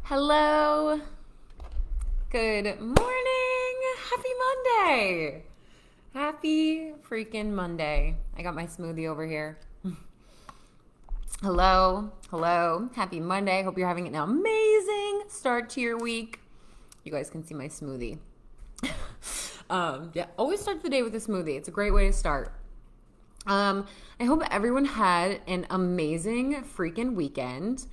Hello. Good morning. Happy Monday. Happy freaking Monday. I got my smoothie over here. Hello. Hello. Happy Monday. Hope you're having an amazing start to your week. You guys can see my smoothie. Always start the day with a smoothie. It's a great way to start. I hope everyone had an amazing freaking weekend.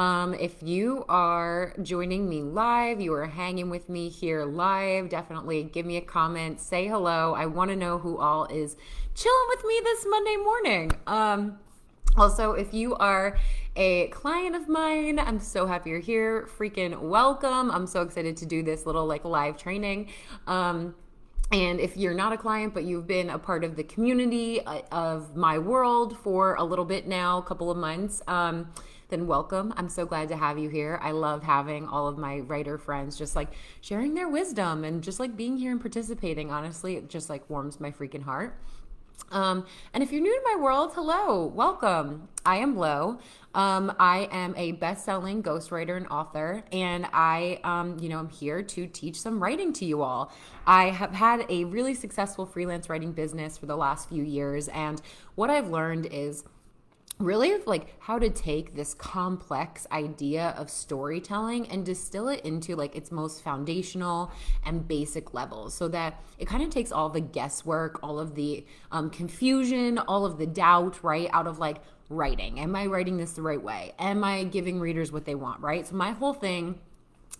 If you are joining me live, you are hanging with me here live, definitely give me a comment, say hello. I want to know who all is chilling with me this Monday morning. Also, if you are a client of mine, I'm so happy you're here. Freaking welcome. I'm so excited to do this little live training. And if you're not a client, but you've been a part of the community of my world for a little bit now, a couple of months, then welcome. I'm so glad to have you here. I love having all of my writer friends just sharing their wisdom and just being here and participating. Honestly, it just warms my freaking heart. And if you're new to my world, hello, welcome. I am Lo. I am a best-selling ghostwriter and author, and I'm here to teach some writing to you all. I have had a really successful freelance writing business for the last few years, and what I've learned is really how to take this complex idea of storytelling and distill it into its most foundational and basic levels, so that it kind of takes all the guesswork, all of the confusion, all of the doubt, right, out of writing. Am I writing this the right way? Am I giving readers what they want, right? So my whole thing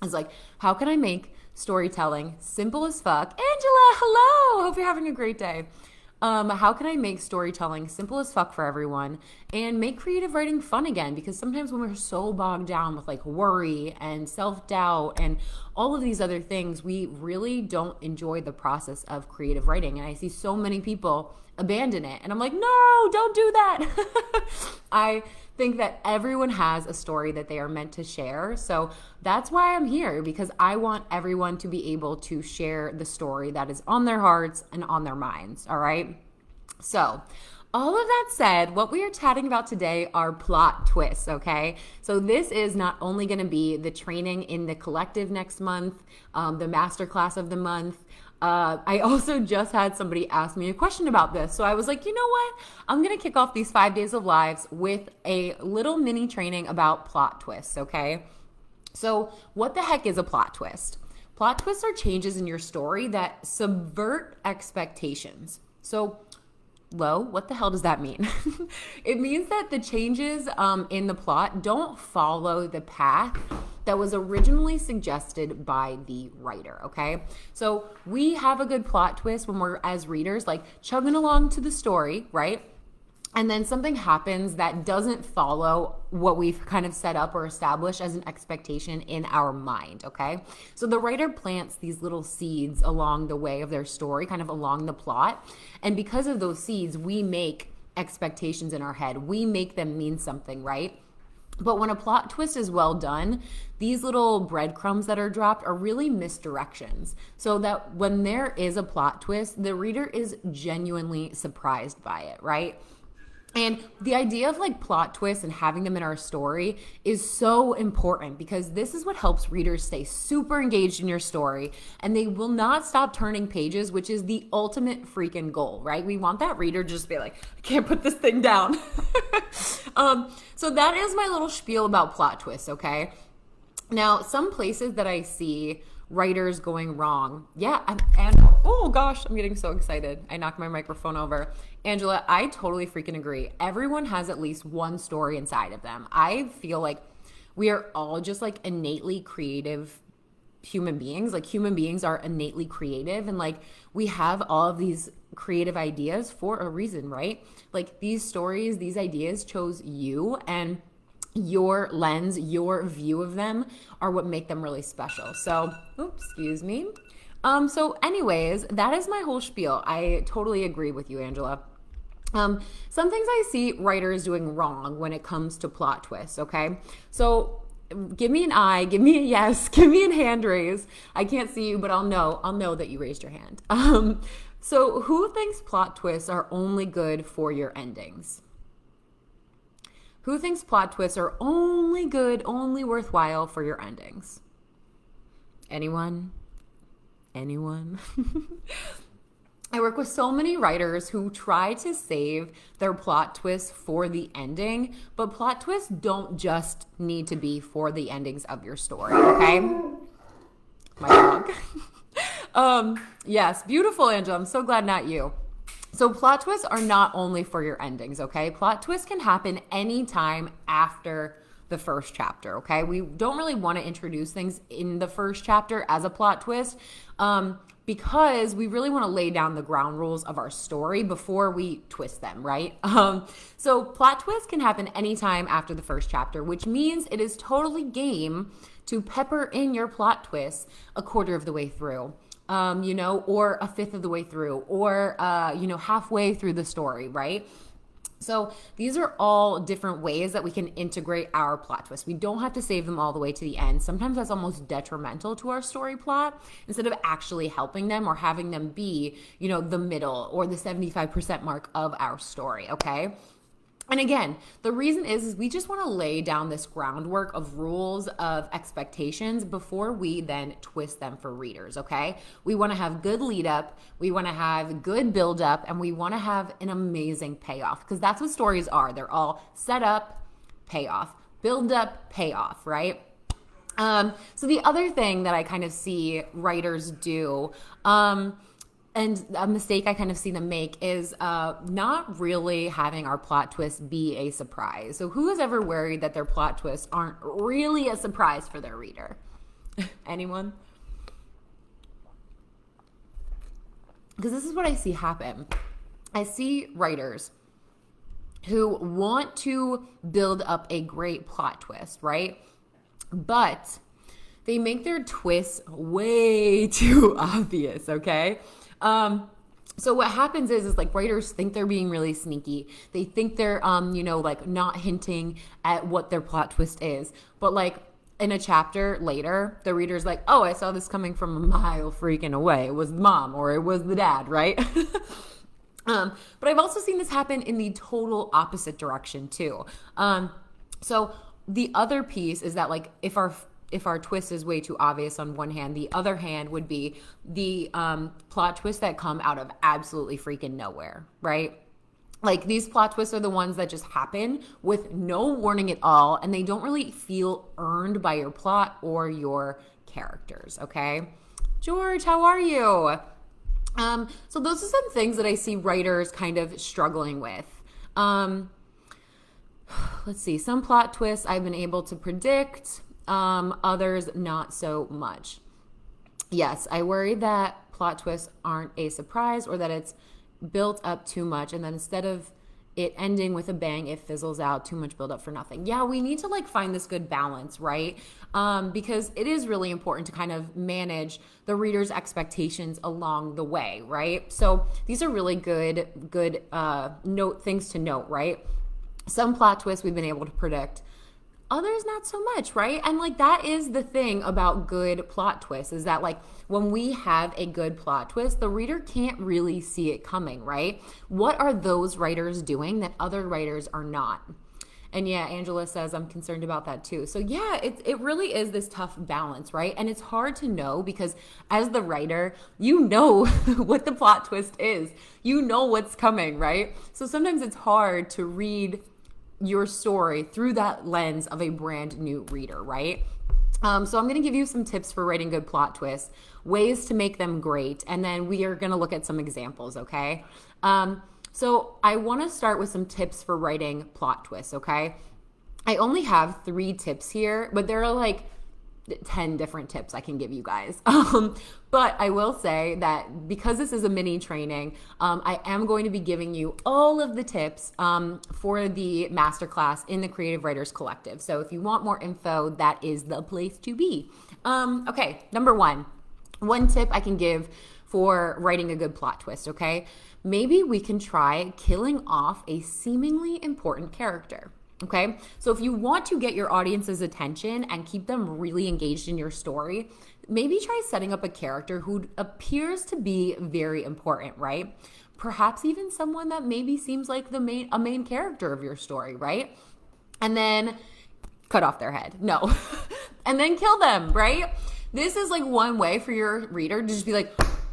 is how can I make storytelling simple as fuck? Angela, hello! Hope you're having a great day. How can I make storytelling simple as fuck for everyone and make creative writing fun again? Because sometimes when we're so bogged down with worry and self-doubt and all of these other things, we really don't enjoy the process of creative writing. And I see so many people abandon it. And I'm like, no, don't do that. I think that everyone has a story that they are meant to share. So that's why I'm here, because I want everyone to be able to share the story that is on their hearts and on their minds. All right. So all of that said, what we are chatting about today are plot twists, okay? So this is not only going to be the training in the collective next month, the masterclass of the month. I also just had somebody ask me a question about this. So I was like, you know what? I'm going to kick off these 5 days of lives with a little mini training about plot twists, okay? So what the heck is a plot twist? Plot twists are changes in your story that subvert expectations. So Lo, what the hell does that mean? It means that the changes in the plot don't follow the path that was originally suggested by the writer, okay? So we have a good plot twist when we're, as readers, chugging along to the story, right? And then something happens that doesn't follow what we've kind of set up or established as an expectation in our mind, okay? So the writer plants these little seeds along the way of their story, kind of along the plot. And because of those seeds, we make expectations in our head. We make them mean something, right? But when a plot twist is well done, these little breadcrumbs that are dropped are really misdirections. So that when there is a plot twist, the reader is genuinely surprised by it, right? And the idea of plot twists and having them in our story is so important, because this is what helps readers stay super engaged in your story, and they will not stop turning pages, which is the ultimate freaking goal, right? We want that reader to just be like, I can't put this thing down. So that is my little spiel about plot twists, okay? Now, some places that I see writers going wrong. Yeah, and oh gosh, I'm getting so excited. I knocked my microphone over. Angela, I totally freaking agree. Everyone has at least one story inside of them. I feel like we are all just innately creative human beings. Human beings are innately creative, and we have all of these creative ideas for a reason, right? These stories, these ideas chose you, and your lens, your view of them are what make them really special. So, oops, excuse me. So anyways, that is my whole spiel. I totally agree with you, Angela. Some things I see writers doing wrong when it comes to plot twists, okay? So give me an eye, give me a yes, give me a hand raise. I can't see you, but I'll know that you raised your hand. So who thinks plot twists are only good for your endings? Who thinks plot twists are only good, only worthwhile for your endings? Anyone? Anyone? I work with so many writers who try to save their plot twists for the ending, but plot twists don't just need to be for the endings of your story, okay? My dog. Yes, beautiful, Angela. I'm so glad not you. So plot twists are not only for your endings, okay? Plot twists can happen anytime after the first chapter, okay? We don't really want to introduce things in the first chapter as a plot twist, because we really want to lay down the ground rules of our story before we twist them, right? So plot twists can happen anytime after the first chapter, which means it is totally game to pepper in your plot twists a quarter of the way through, or a fifth of the way through, or, halfway through the story, right? So these are all different ways that we can integrate our plot twists. We don't have to save them all the way to the end. Sometimes that's almost detrimental to our story plot instead of actually helping them or having them be, the middle or the 75% mark of our story, okay? And again, the reason is we just want to lay down this groundwork of rules, of expectations before we then twist them for readers, okay? We want to have good lead up, we want to have good build up, and we want to have an amazing payoff, because that's what stories are. They're all set up, payoff, build up, payoff, right? So the other thing that I kind of see writers do, and a mistake I kind of see them make is not really having our plot twists be a surprise. So who is ever worried that their plot twists aren't really a surprise for their reader? Anyone? Because this is what I see happen. I see writers who want to build up a great plot twist, right? But they make their twists way too obvious, okay? So what happens is like writers think they're being really sneaky. They think they're, not hinting at what their plot twist is. But like in a chapter later, the reader's like, oh, I saw this coming from a mile freaking away. It was the mom or it was the dad, right? But I've also seen this happen in the total opposite direction too. So the other piece is that like if our twist is way too obvious on one hand, the other hand would be the plot twists that come out of absolutely freaking nowhere, right? Like these plot twists are the ones that just happen with no warning at all, and they don't really feel earned by your plot or your characters, okay? George, how are you? So those are some things that I see writers kind of struggling with. Let's see, some plot twists I've been able to predict. Others not so much. Yes, I worry that plot twists aren't a surprise or that it's built up too much, and then instead of it ending with a bang, it fizzles out, too much build up for nothing. Yeah, we need to find this good balance, right? Because it is really important to kind of manage the reader's expectations along the way, right? So these are really good things to note, right? Some plot twists we've been able to predict, others not so much, right? And that is the thing about good plot twists, is that when we have a good plot twist, the reader can't really see it coming, right? What are those writers doing that other writers are not? And yeah, Angela says, I'm concerned about that too. So yeah, it really is this tough balance, right? And it's hard to know because as the writer, you know what the plot twist is. You know what's coming, right? So sometimes it's hard to read your story through that lens of a brand new reader, right? So I'm going to give you some tips for writing good plot twists, ways to make them great, and then we are going to look at some examples, okay? So I want to start with some tips for writing plot twists, okay? I only have 3 tips here, but there are 10 different tips I can give you guys. But I will say that because this is a mini training, I am going to be giving you all of the tips for the masterclass in the Creative Writers Collective. So if you want more info, that is the place to be. Okay, number 1. One tip I can give for writing a good plot twist, okay? Maybe we can try killing off a seemingly important character. Okay, so if you want to get your audience's attention and keep them really engaged in your story, maybe try setting up a character who appears to be very important, right? Perhaps even someone that maybe seems like a main character of your story, right? and then cut off their head. No. And then kill them, right? This is like one way for your reader to just be like,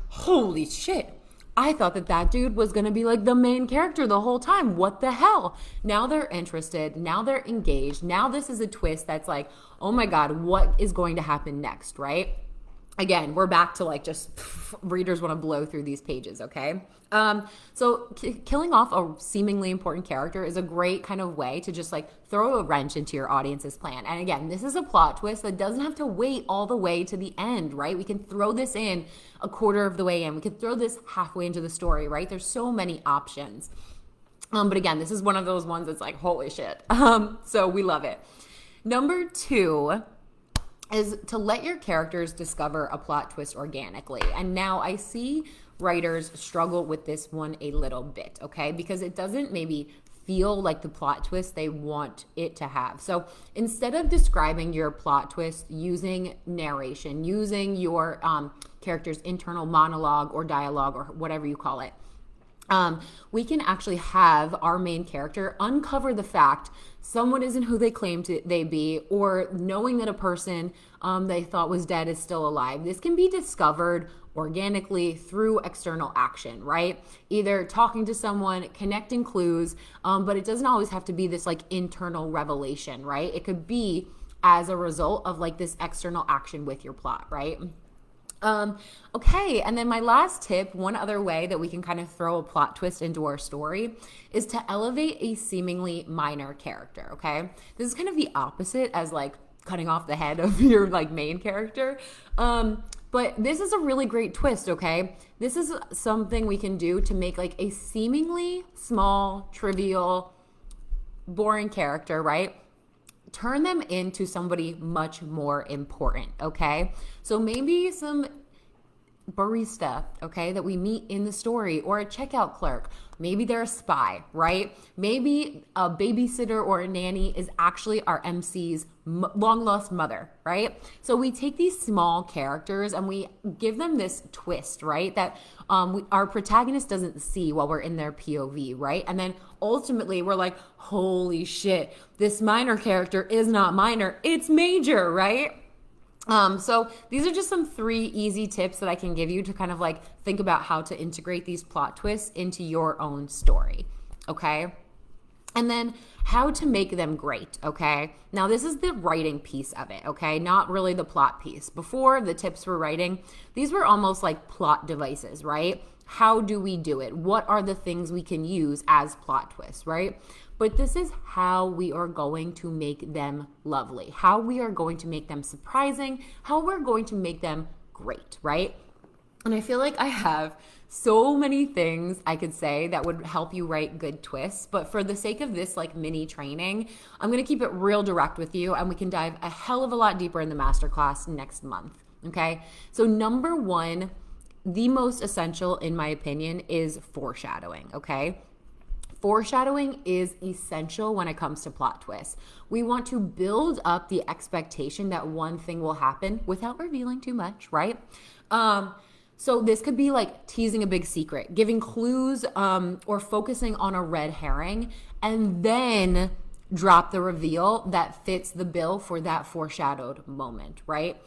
holy shit, I thought that dude was going to be like the main character the whole time. What the hell? Now they're interested. Now they're engaged. Now this is a twist that's like, oh my God, what is going to happen next, right? Again, we're back to like just readers want to blow through these pages, okay? So killing off a seemingly important character is a great kind of way to just like throw a wrench into your audience's plan. And again, this is a plot twist that doesn't have to wait all the way to the end, right? We can throw this in a quarter of the way in. We can throw this halfway into the story, right? There's so many options. But again, this is one of those ones that's like, holy shit. So we love it. Number 2 is to let your characters discover a plot twist organically. And now I see writers struggle with this one a little bit, okay? Because it doesn't maybe feel like the plot twist they want it to have. So instead of describing your plot twist using narration, using your character's internal monologue or dialogue or whatever you call it, we can actually have our main character uncover the fact someone isn't who they claim they be, or knowing that a person they thought was dead is still alive. This can be discovered organically through external action, right? Either talking to someone, connecting clues, but it doesn't always have to be this like internal revelation, right? It could be as a result of like this external action with your plot, right? Okay, and then my last tip, one other way that we can kind of throw a plot twist into our story is to elevate a seemingly minor character, okay? This is kind of the opposite as like cutting off the head of your like main character. But this is a really great twist, okay? This is something we can do to make like a seemingly small, trivial, boring character, right? Turn them into somebody much more important, okay? So maybe some barista, okay, that we meet in the story, or a checkout clerk. Maybe they're a spy, right? Maybe a babysitter or a nanny is actually our MC's long-lost mother, right? So we take these small characters and we give them this twist, right? That our protagonist doesn't see while we're in their POV, right? And then ultimately we're like, holy shit, this minor character is not minor, it's major, right? So these are just some 3 easy tips that I can give you to kind of like think about how to integrate these plot twists into your own story, okay? And then how to make them great, okay? Now this is the writing piece of it, okay? Not really the plot piece. Before, the tips for writing, these were almost like plot devices, right? How do we do it? What are the things we can use as plot twists, right? But this is how we are going to make them lovely, how we are going to make them surprising, how we're going to make them great, right? And I feel like I have so many things I could say that would help you write good twists, but for the sake of this like mini training, I'm going to keep it real direct with you, and we can dive a hell of a lot deeper in the masterclass next month, okay? So number 1, the most essential in my opinion is foreshadowing, okay? Foreshadowing is essential when it comes to plot twists. We want to build up the expectation that one thing will happen without revealing too much, right? So this could be like teasing a big secret, giving clues, or focusing on a red herring, and then drop the reveal that fits the bill for that foreshadowed moment, right?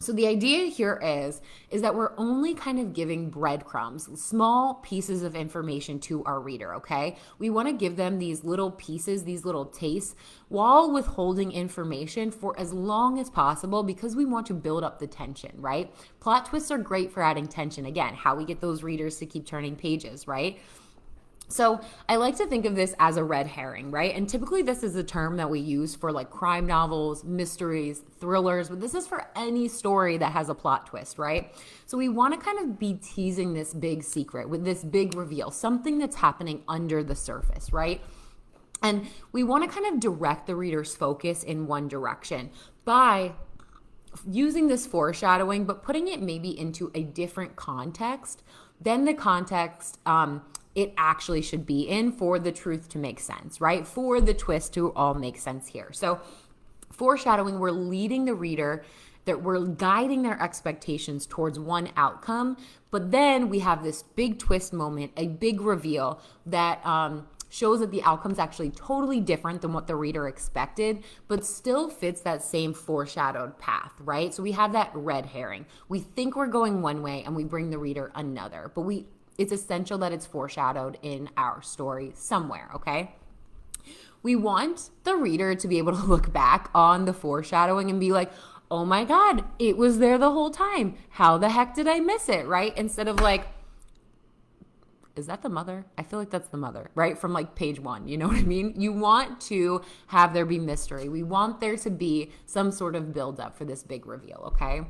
So the idea here is that we're only kind of giving breadcrumbs, small pieces of information to our reader, okay? We want to give them these little pieces, these little tastes, while withholding information for as long as possible because we want to build up the tension, right? Plot twists are great for adding tension. Again, how we get those readers to keep turning pages, right? So I like to think of this as a red herring, right? And typically this is a term that we use for like crime novels, mysteries, thrillers, but this is for any story that has a plot twist, right? So we want to kind of be teasing this big secret with this big reveal, something that's happening under the surface, right? And we want to kind of direct the reader's focus in one direction by using this foreshadowing, but putting it maybe into a different context than the context it actually should be in for the truth to make sense, right? For the twist to all make sense here. So foreshadowing, we're leading the reader, that we're guiding their expectations towards one outcome, but then we have this big twist moment, a big reveal that shows that the outcome's actually totally different than what the reader expected, but still fits that same foreshadowed path, right? So we have that red herring. We think we're going one way and we bring the reader another, but it's essential that it's foreshadowed in our story somewhere, okay? We want the reader to be able to look back on the foreshadowing and be like, oh my God, it was there the whole time. How the heck did I miss it, right? Instead of like, is that the mother? I feel like that's the mother, right? From like page 1, you know what I mean? You want to have there be mystery. We want there to be some sort of build up for this big reveal, okay?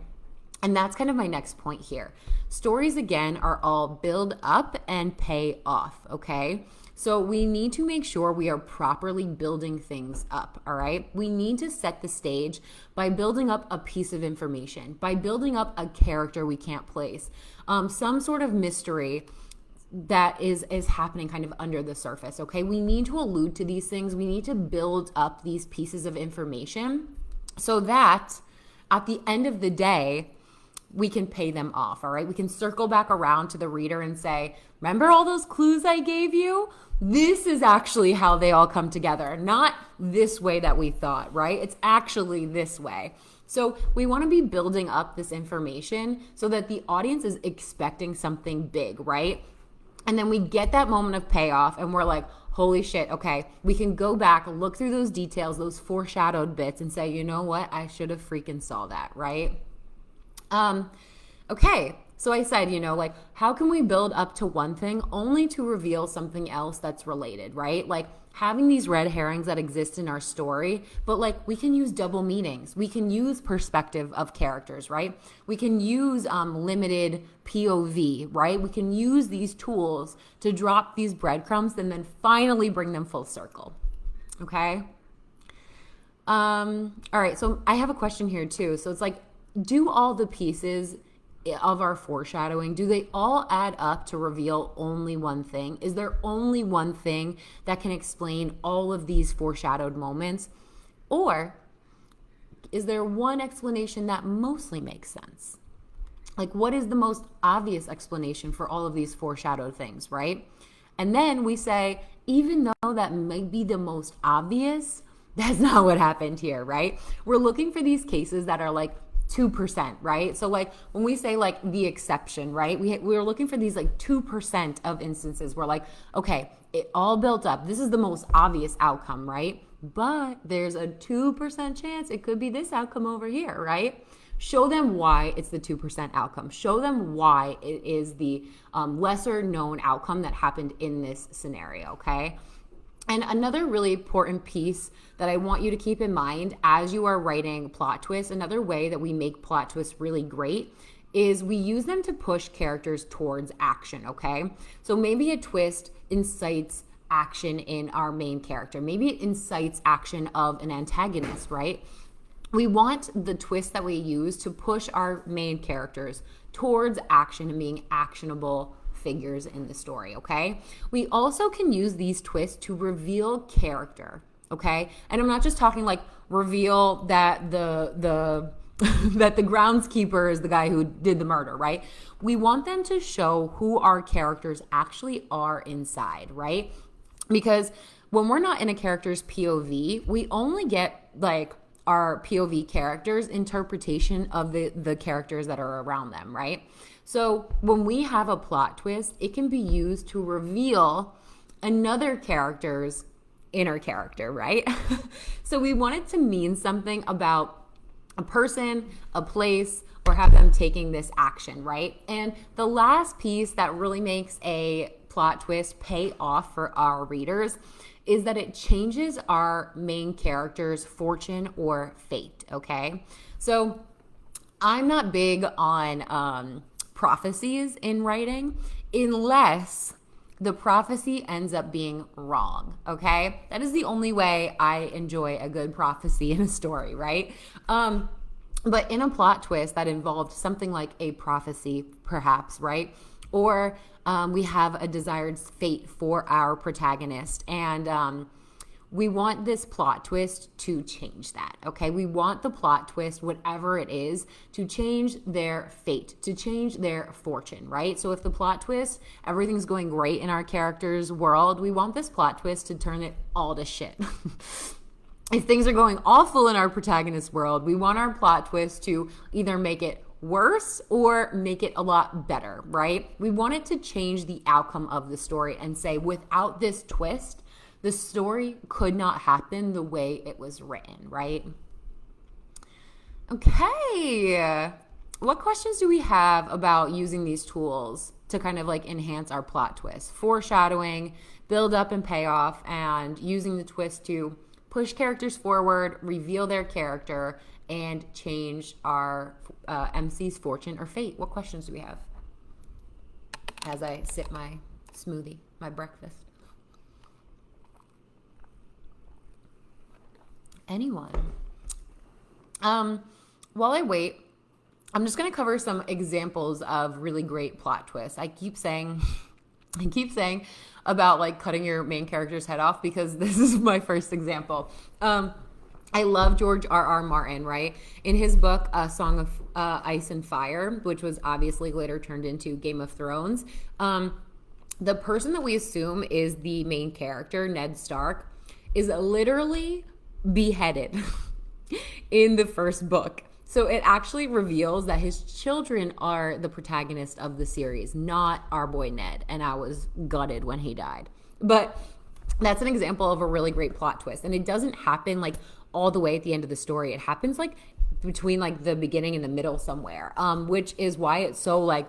And that's kind of my next point here. Stories, again, are all build up and pay off, okay? So we need to make sure we are properly building things up, all right? We need to set the stage by building up a piece of information, by building up a character we can't place, some sort of mystery that is happening kind of under the surface, okay? We need to allude to these things. We need to build up these pieces of information so that at the end of the day, we can pay them off, all right? We can circle back around to the reader and say, remember all those clues I gave you? This is actually how they all come together, not this way that we thought, right? It's actually this way. So we want to be building up this information so that the audience is expecting something big, right? And then we get that moment of payoff and we're like, holy shit, okay, we can go back, look through those details, those foreshadowed bits and say, you know what? I should have freaking saw that, right? Okay, so I said, like, how can we build up to one thing only to reveal something else that's related, right? Like having these red herrings that exist in our story, but like we can use double meanings. We can use perspective of characters, right? We can use limited POV, right? We can use these tools to drop these breadcrumbs and then finally bring them full circle, okay? All right, so I have a question here too. So it's like, do all the pieces of our foreshadowing, do they all add up to reveal only one thing? Is there only one thing that can explain all of these foreshadowed moments? Or is there one explanation that mostly makes sense? Like, what is the most obvious explanation for all of these foreshadowed things, right? And then we say, even though that might be the most obvious, that's not what happened here, right? We're looking for these cases that are like 2%, right? So like when we say like the exception, right? We're looking for these like 2% of instances where like, okay, it all built up. This is the most obvious outcome, right? But there's a 2% chance it could be this outcome over here, right? Show them why it's the 2% outcome. Show them why it is the lesser known outcome that happened in this scenario, okay? And another really important piece that I want you to keep in mind as you are writing plot twists, another way that we make plot twists really great is we use them to push characters towards action, okay? So maybe a twist incites action in our main character. Maybe it incites action of an antagonist, right? We want the twist that we use to push our main characters towards action and being actionable figures in the story, okay? We also can use these twists to reveal character, okay? And I'm not just talking like reveal that the that the groundskeeper is the guy who did the murder, right? We want them to show who our characters actually are inside, right? Because when we're not in a character's POV, we only get like our POV characters' interpretation of the characters that are around them, right? So when we have a plot twist, it can be used to reveal another character's inner character, right? So we want it to mean something about a person, a place, or have them taking this action, right? And the last piece that really makes a plot twist pay off for our readers is that it changes our main character's fortune or fate, okay? So I'm not big on prophecies in writing unless the prophecy ends up being wrong, okay? That is the only way I enjoy a good prophecy in a story, right? But in a plot twist that involved something like a prophecy, perhaps, right? Or we have a desired fate for our protagonist, and we want this plot twist to change that, okay? We want the plot twist, whatever it is, to change their fate, to change their fortune, right? So if the plot twist, everything's going great in our character's world, we want this plot twist to turn it all to shit. If things are going awful in our protagonist's world, we want our plot twist to either make it worse or make it a lot better, right? We want it to change the outcome of the story and say, without this twist, the story could not happen the way it was written, right? Okay. What questions do we have about using these tools to kind of like enhance our plot twist? Foreshadowing, build up and payoff, and using the twist to push characters forward, reveal their character, and change our MC's fortune or fate. What questions do we have? As I sip my smoothie, my breakfast. Anyone? While I wait, I'm just going to cover some examples of really great plot twists. I keep saying about like cutting your main character's head off because this is my first example. I love George R.R. Martin, right? In his book, A Song of Ice and Fire, which was obviously later turned into Game of Thrones, the person that we assume is the main character, Ned Stark, is literally beheaded in the first book. So it actually reveals that his children are the protagonist of the series, not our boy Ned. And I was gutted when he died. But that's an example of a really great plot twist. And it doesn't happen like all the way at the end of the story. It happens like between like the beginning and the middle somewhere, which is why it's so like,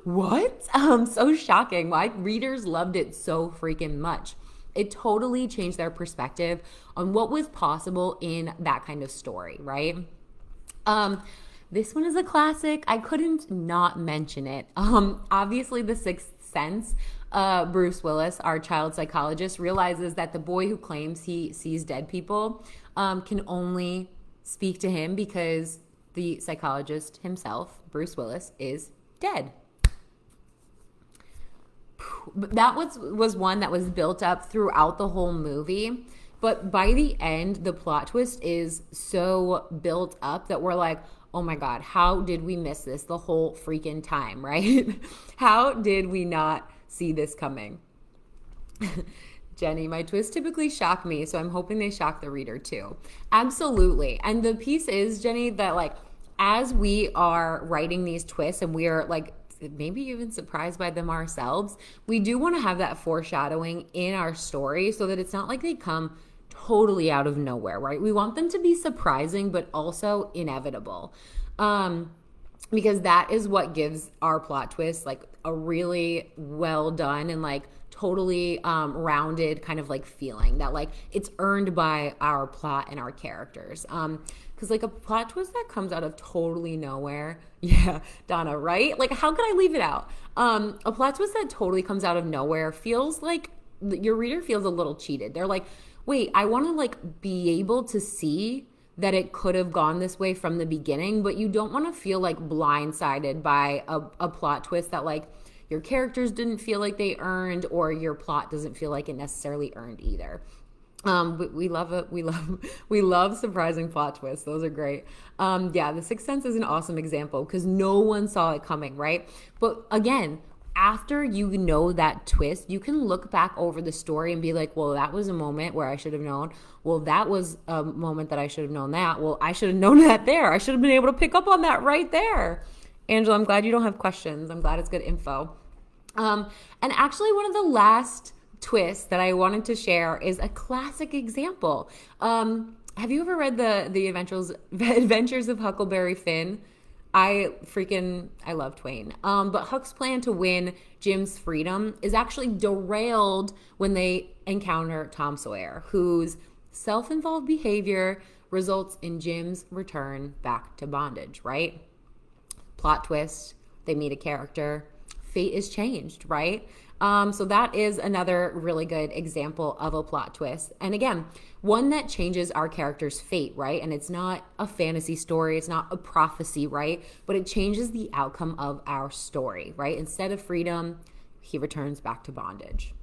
what? So shocking. Why readers loved it so freaking much. It totally changed their perspective on what was possible in that kind of story, right? This one is a classic. I couldn't not mention it. Obviously, The Sixth Sense. Bruce Willis, our child psychologist, realizes that the boy who claims he sees dead people can only speak to him because the psychologist himself, Bruce Willis, is dead. That was one that was built up throughout the whole movie. But by the end, the plot twist is so built up that we're like, oh my God, how did we miss this the whole freaking time, right? How did we not see this coming? Jenny, my twists typically shock me, so I'm hoping they shock the reader too. Absolutely. And the piece is, Jenny, that like as we are writing these twists and we are like maybe even surprised by them ourselves, we do want to have that foreshadowing in our story so that it's not like they come totally out of nowhere, right? We want them to be surprising, but also inevitable. Because that is what gives our plot twist like a really well done and like totally rounded kind of like feeling that like it's earned by our plot and our characters. Because like a plot twist that comes out of totally nowhere, yeah, Donna, right? Like how could I leave it out? A plot twist that totally comes out of nowhere feels like your reader feels a little cheated. They're like, wait, I want to like be able to see that it could have gone this way from the beginning, but you don't want to feel like blindsided by a plot twist that like your characters didn't feel like they earned or your plot doesn't feel like it necessarily earned either. We love it. We love surprising plot twists. Those are great. Yeah, The Sixth Sense is an awesome example because no one saw it coming, right? But again, after you know that twist, you can look back over the story and be like, well, that was a moment where I should have known. Well, that was a moment that I should have known that. Well, I should have known that there. I should have been able to pick up on that right there. Angela, I'm glad you don't have questions. I'm glad it's good info. And actually, one of the last twists that I wanted to share is a classic example. Have you ever read the Adventures of Huckleberry Finn? I love Twain. But Huck's plan to win Jim's freedom is actually derailed when they encounter Tom Sawyer, whose self-involved behavior results in Jim's return back to bondage, right? Plot twist, they meet a character, fate is changed, right? So that is another really good example of a plot twist. And again, one that changes our character's fate, right? And it's not a fantasy story. It's not a prophecy, right? But it changes the outcome of our story, right? Instead of freedom, he returns back to bondage.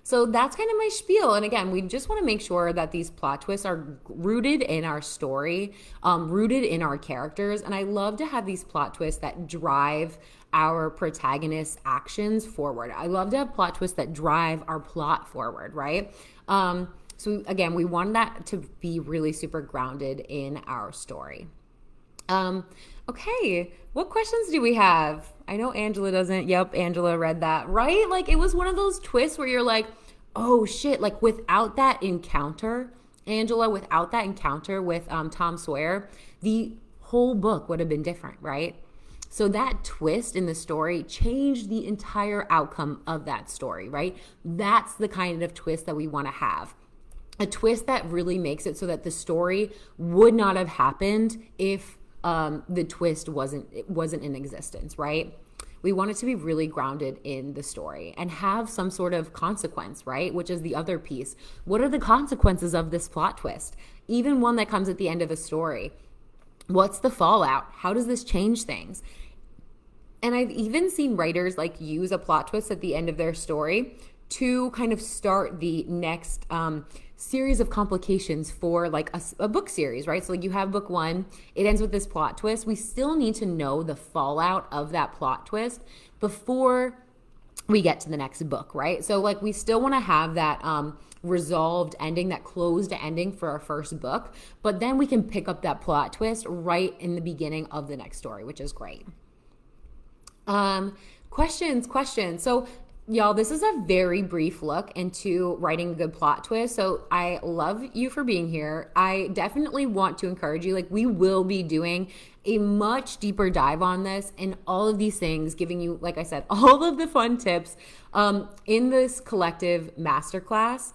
So that's kind of my spiel. And again, we just want to make sure that these plot twists are rooted in our story, rooted in our characters. And I love to have these plot twists that drive our protagonist's actions forward. I love to have plot twists that drive our plot forward, right? So again, we want that to be really super grounded in our story. Okay, what questions do we have? I know Angela doesn't. Yep, Angela read that, right? Like it was one of those twists where you're like, oh shit, like without that encounter, Angela, without that encounter with Tom Sawyer, the whole book would have been different, right? So that twist in the story changed the entire outcome of that story, right? That's the kind of twist that we want to have. A twist that really makes it so that the story would not have happened if the twist wasn't in existence, right? We want it to be really grounded in the story and have some sort of consequence, right? Which is the other piece. What are the consequences of this plot twist? Even one that comes at the end of a story. What's the fallout? How does this change things? And I've even seen writers like use a plot twist at the end of their story to kind of start the next series of complications for like a book series, right? So like you have book one, it ends with this plot twist. We still need to know the fallout of that plot twist before we get to the next book, right? So like we still want to have that resolved ending, that closed ending for our first book, but then we can pick up that plot twist right in the beginning of the next story, which is great. Questions. So y'all, this is a very brief look into writing a good plot twist. So I love you for being here. I definitely want to encourage you. Like we will be doing a much deeper dive on this and all of these things, giving you, like I said, all of the fun tips in this collective masterclass.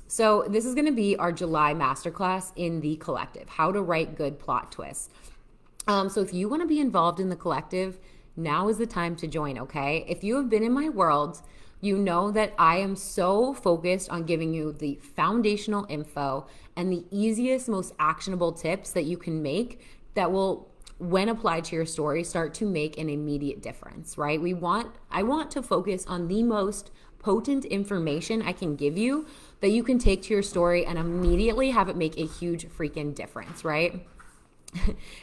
So this is going to be our July masterclass in the collective, how to write good plot twists. So if you want to be involved in the collective, now is the time to join, okay? If you have been in my world, you know that I am so focused on giving you the foundational info and the easiest, most actionable tips that you can make that will, when applied to your story, start to make an immediate difference, right? I want to focus on the most potent information I can give you that you can take to your story and immediately have it make a huge freaking difference, right?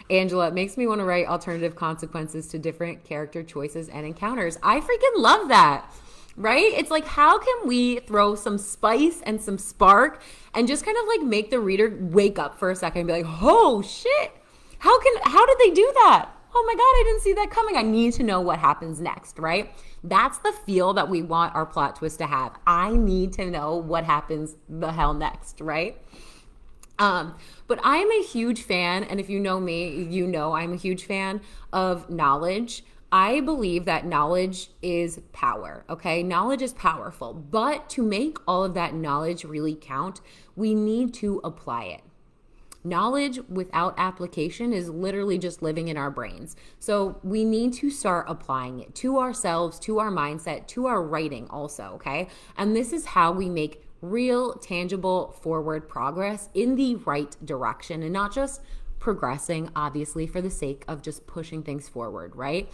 Angela, it makes me want to write alternative consequences to different character choices and encounters. I freaking love that, right? It's like, how can we throw some spice and some spark and just kind of like make the reader wake up for a second and be like, oh shit, how did they do that? Oh my God, I didn't see that coming. I need to know what happens next, right? That's the feel that we want our plot twist to have. I need to know what happens the hell next, right? But I'm a huge fan, and if you know me, you know I'm a huge fan of knowledge. I believe that knowledge is power, okay? Knowledge is powerful, but to make all of that knowledge really count, we need to apply it. Knowledge without application is literally just living in our brains. So we need to start applying it to ourselves, to our mindset, to our writing also, okay? And this is how we make real, tangible, forward progress in the right direction and not just progressing, obviously, for the sake of just pushing things forward, right?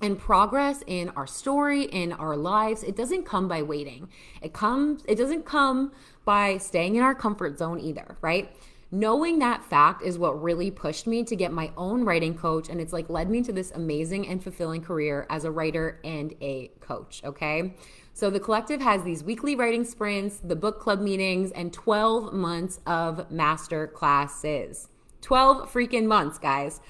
And progress in our story, in our lives, it doesn't come by waiting. It doesn't come by staying in our comfort zone either, right? Knowing that fact is what really pushed me to get my own writing coach, and it's like led me to this amazing and fulfilling career as a writer and a coach, okay? So the collective has these weekly writing sprints, the book club meetings, and 12 months of master classes. 12 freaking months, guys.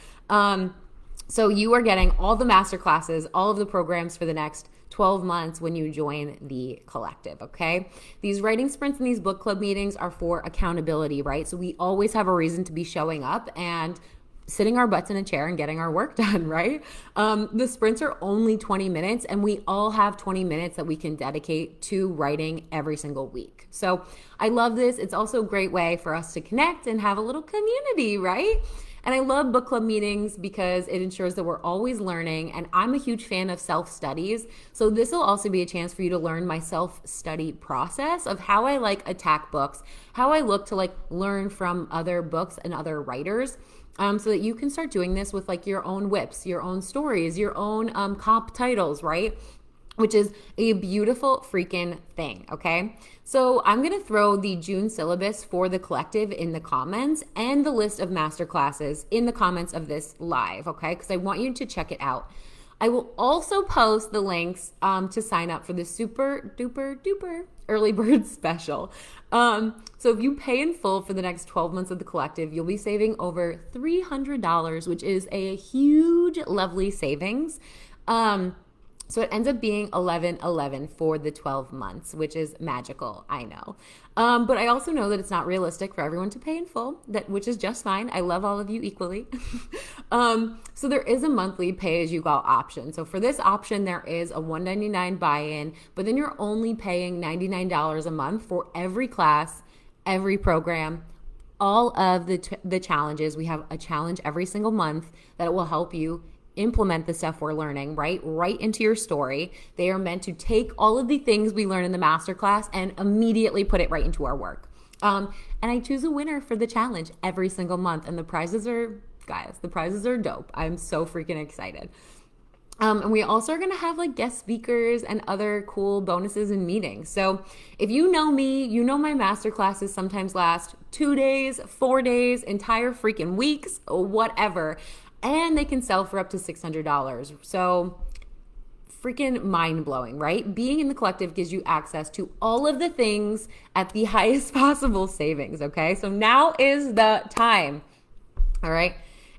So you are getting all the master classes, all of the programs for the next 12 months when you join the collective, okay? These writing sprints and these book club meetings are for accountability, right? So we always have a reason to be showing up and sitting our butts in a chair and getting our work done, right? The sprints are only 20 minutes and we all have 20 minutes that we can dedicate to writing every single week. So I love this. It's also a great way for us to connect and have a little community, right? And I love book club meetings because it ensures that we're always learning. And I'm a huge fan of self-studies. So this will also be a chance for you to learn my self-study process of how I like attack books, how I look to like learn from other books and other writers. So that you can start doing this with like your own whips, your own stories, your own comp titles, right? which is a beautiful freaking thing, okay? So I'm gonna throw the June syllabus for the collective in the comments and the list of masterclasses in the comments of this live, okay? Because I want you to check it out. I will also post the links to sign up for the super duper duper early bird special. So if you pay in full for the next 12 months of the collective, you'll be saving over $300, which is a huge, lovely savings. So it ends up being $11.11 for the 12 months, which is magical, I know. But I also know that it's not realistic for everyone to pay in full, which is just fine. I love all of you equally. So there is a monthly pay-as-you-go option. So for this option, there is a $199 buy-in, but then you're only paying $99 a month for every class, every program, all of the challenges. We have a challenge every single month that will help you implement the stuff we're learning right into your story. They are meant to take all of the things we learn in the masterclass and immediately put it right into our work. And I choose a winner for the challenge every single month. And the prizes are, guys, the prizes are dope. I'm so freaking excited. And we also are going to have like guest speakers and other cool bonuses and meetings. So if you know me, you know my masterclasses sometimes last 2 days, 4 days, entire freaking weeks, whatever. And they can sell for up to $600. So freaking mind-blowing, right? Being in the collective gives you access to all of the things at the highest possible savings, okay? So now is the time, all right?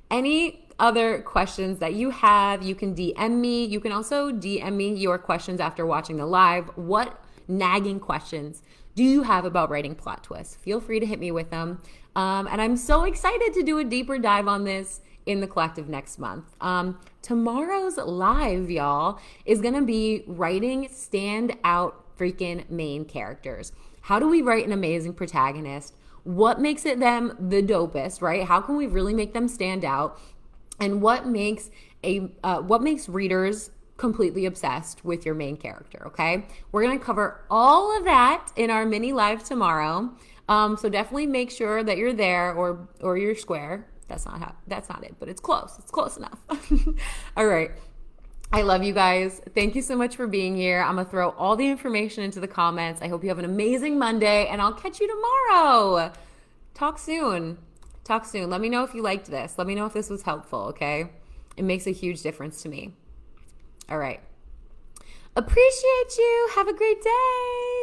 Any other questions that you have, you can DM me. You can also DM me your questions after watching the live. What nagging questions do you have about writing plot twists? Feel free to hit me with them. And I'm so excited to do a deeper dive on this in the collective next month. Tomorrow's live, y'all, is gonna be writing standout freaking main characters. How do we write an amazing protagonist? What makes it them the dopest, right? How can we really make them stand out? And what makes readers completely obsessed with your main character, okay? We're gonna cover all of that in our mini live tomorrow. So definitely make sure that you're there or you're square. That's not it, but it's close. It's close enough. All right. I love you guys. Thank you so much for being here. I'm going to throw all the information into the comments. I hope you have an amazing Monday, and I'll catch you tomorrow. Talk soon. Let me know if you liked this. Let me know if this was helpful, okay? It makes a huge difference to me. All right. Appreciate you. Have a great day.